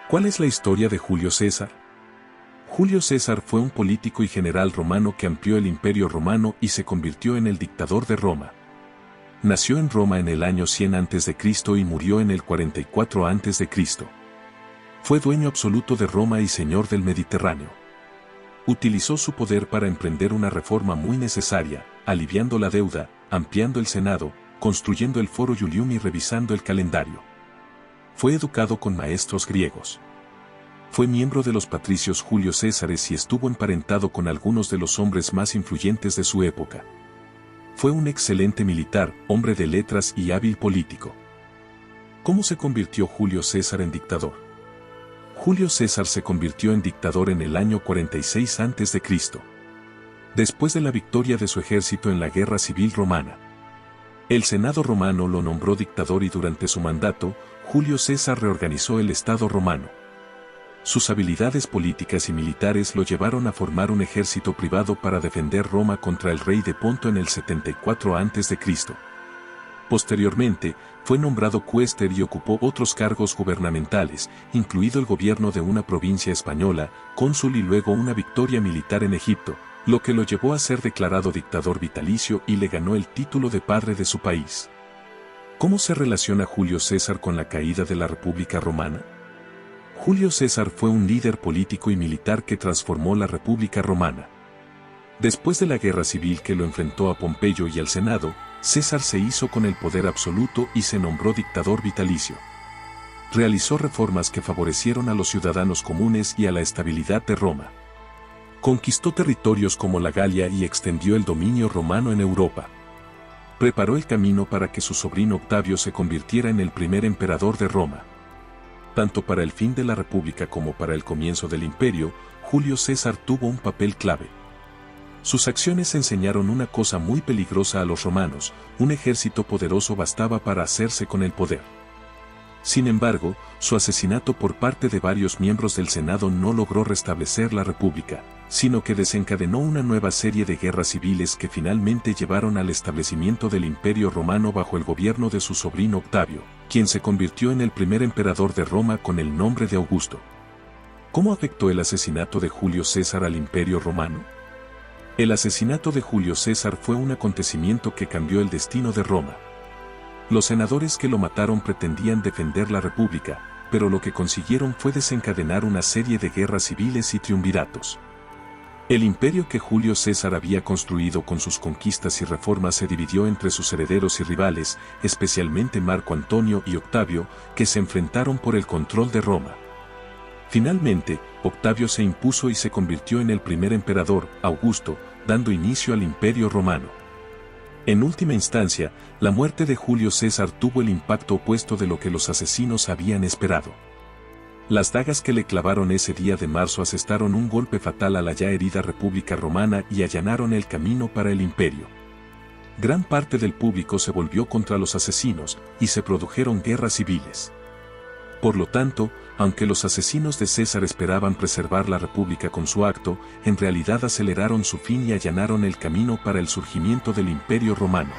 ¿Cuál es la historia de Julio César? Julio César fue un político y general romano que amplió el Imperio Romano y se convirtió en el dictador de Roma. Nació en Roma en el año 100 a.C. y murió en el 44 a.C. Fue dueño absoluto de Roma y señor del Mediterráneo. Utilizó su poder para emprender una reforma muy necesaria, aliviando la deuda, ampliando el Senado, construyendo el Foro Iulium y revisando el calendario. Fue educado con maestros griegos. Fue miembro de los patricios Julio Césares y estuvo emparentado con algunos de los hombres más influyentes de su época. Fue un excelente militar, hombre de letras y hábil político. ¿Cómo se convirtió Julio César en dictador? Julio César se convirtió en dictador en el año 46 a.C., después de la victoria de su ejército en la Guerra Civil Romana. El Senado romano lo nombró dictador y durante su mandato, Julio César reorganizó el Estado romano. Sus habilidades políticas y militares lo llevaron a formar un ejército privado para defender Roma contra el rey de Ponto en el 74 a.C. Posteriormente, fue nombrado cuéster y ocupó otros cargos gubernamentales, incluido el gobierno de una provincia española, cónsul y luego una victoria militar en Egipto, lo que lo llevó a ser declarado dictador vitalicio y le ganó el título de padre de su país. ¿Cómo se relaciona Julio César con la caída de la República Romana? Julio César fue un líder político y militar que transformó la República Romana. Después de la guerra civil que lo enfrentó a Pompeyo y al Senado, César se hizo con el poder absoluto y se nombró dictador vitalicio. Realizó reformas que favorecieron a los ciudadanos comunes y a la estabilidad de Roma. Conquistó territorios como la Galia y extendió el dominio romano en Europa. Preparó el camino para que su sobrino Octavio se convirtiera en el primer emperador de Roma. Tanto para el fin de la República como para el comienzo del Imperio, Julio César tuvo un papel clave. Sus acciones enseñaron una cosa muy peligrosa a los romanos: un ejército poderoso bastaba para hacerse con el poder. Sin embargo, su asesinato por parte de varios miembros del Senado no logró restablecer la República, sino que desencadenó una nueva serie de guerras civiles que finalmente llevaron al establecimiento del Imperio Romano bajo el gobierno de su sobrino Octavio, quien se convirtió en el primer emperador de Roma con el nombre de Augusto. ¿Cómo afectó el asesinato de Julio César al Imperio Romano? El asesinato de Julio César fue un acontecimiento que cambió el destino de Roma. Los senadores que lo mataron pretendían defender la República, pero lo que consiguieron fue desencadenar una serie de guerras civiles y triunviratos. El imperio que Julio César había construido con sus conquistas y reformas se dividió entre sus herederos y rivales, especialmente Marco Antonio y Octavio, que se enfrentaron por el control de Roma. Finalmente, Octavio se impuso y se convirtió en el primer emperador, Augusto, dando inicio al Imperio Romano. En última instancia, la muerte de Julio César tuvo el impacto opuesto de lo que los asesinos habían esperado. Las dagas que le clavaron ese día de marzo asestaron un golpe fatal a la ya herida República Romana y allanaron el camino para el imperio. Gran parte del público se volvió contra los asesinos, y se produjeron guerras civiles. Por lo tanto, aunque los asesinos de César esperaban preservar la República con su acto, en realidad aceleraron su fin y allanaron el camino para el surgimiento del Imperio Romano.